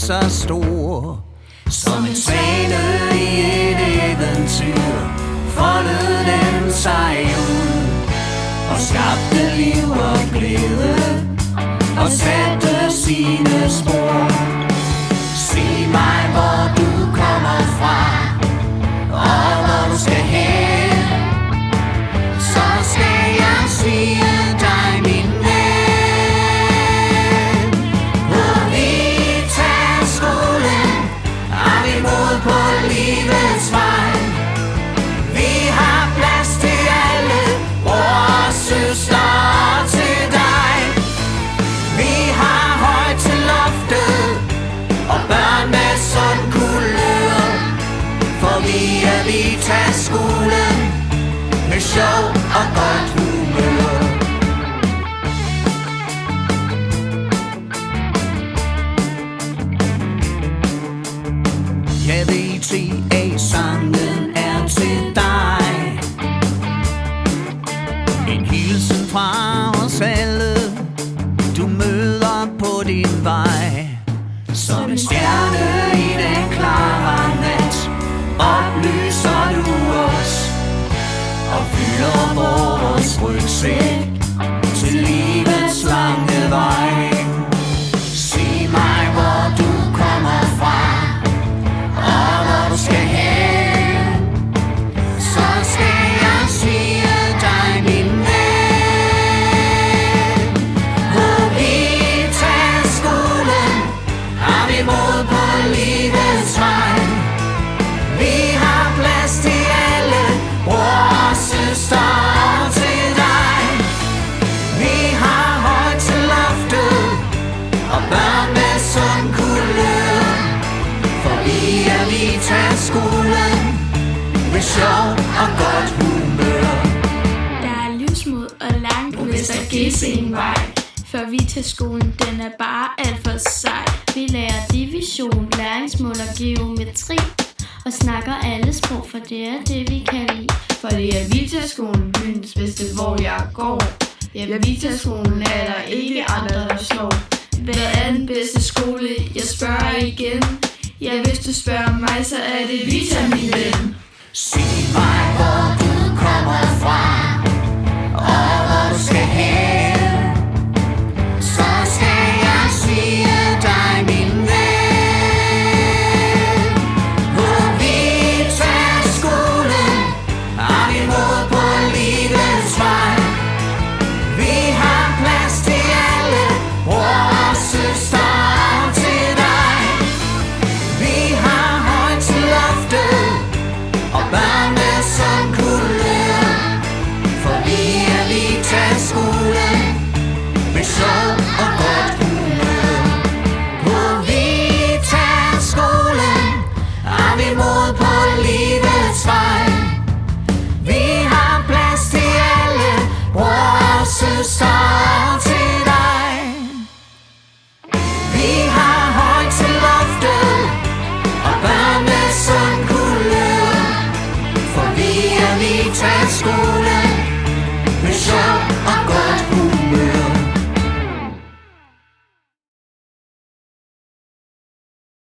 så stor. Som en svane i et eventyr foldede den sig ud og skabte liv og glæde og satte sine spor. Sig mig, hvor du kommer fra og hvor du skal hen, så skal jeg sige dig, min ven. Hvor vi tager skolen, har vi mod på livets vej. Vi har plads til alle, bror og søster og til dig. Vi har højt til loftet og børn med sund kulør, for vi tager skolen med sjov og godt humør. Ja, VTA-sangen er til dig. En hilsen fra os alle, du møder på din vej. Som en stjerne i den klare nat oplyser du os og fylder vores rygsæk til livets lange vej. Sig mig, hvor du kommer fra og hvor du skal hen, så skal jeg sige dig, min ven. Hvor vi tager skolen, har vi mod på livets vej. Vi har plads til alle, bror og søster og til dig. Vi har højt til loftet og børn med sund kulør, for vi tager skolen med sjov og godt humør. Der er livsmod og langt på Vester Gesing vej. Før vi tager skolen, den er bare alt for sej. Vi lærer division, læringsmål og geometri og snakker alle sprog, for det er det vi kan lide. For det er Vita-skolen, byens bedste, hvor jeg går. Ja, Vita-skolen er der ikke andre, der slår. Hvad er den bedste skole? Jeg spørger igen. Ja, hvis du spørger mig, så er det Vita, min